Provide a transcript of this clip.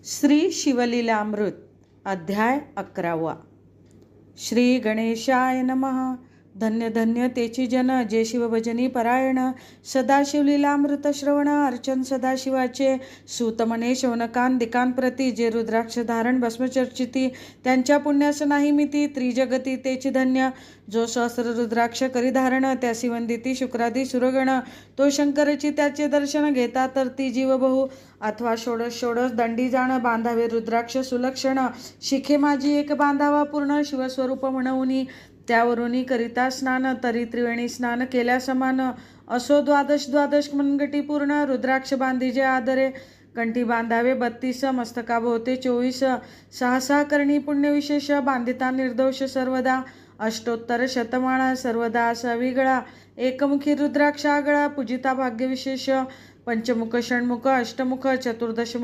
श्री शिवलीलामृत अध्याय 11। श्री गणेशाय नमः। धन्य धन्य तेची जन जे शिवभजनी परायण, सदाशिवलीलामृत श्रवण अर्चन सदाशिवाचे सूतमने शौनकान प्रती, जे रुद्राक्ष धारण भस्मचर्चिती त्यांच्या पुण्यास नाही मिती, त्रिजगती तेची धन्य। जो सहस्र रुद्राक्ष करी धारण त्यासी वंदिती शुक्रादी सुरगण, तो शंकरची त्याचे दर्शन घेता तर ती जीव बहु, अथवा षोडश षोडश दंडी जाण बांधावे रुद्राक्ष सुलक्षण, शिखे माझी एक बांधावा पूर्ण शिवस्वरूप म्हणूनी, त्यावरुनी करिता स्नान तरी त्रिवेणी स्नान केल्या समान, असो द्वादश द्वादश मनगटी पूर्ण रुद्राक्ष बांधीजे आदरे, कंठी बांधावे 32 मस्तकाभोवते 24, सहा करणी पुण्यविशेष बांधिता निर्दोष सर्वदा, अष्टोत्तर शतमाळा सर्वदा असा विगळा, एकमुखी रुद्राक्ष आगळा पूजिता भाग्यविशेष, पंचमुख षण्मुख अष्टमुख चतुर्दशमुख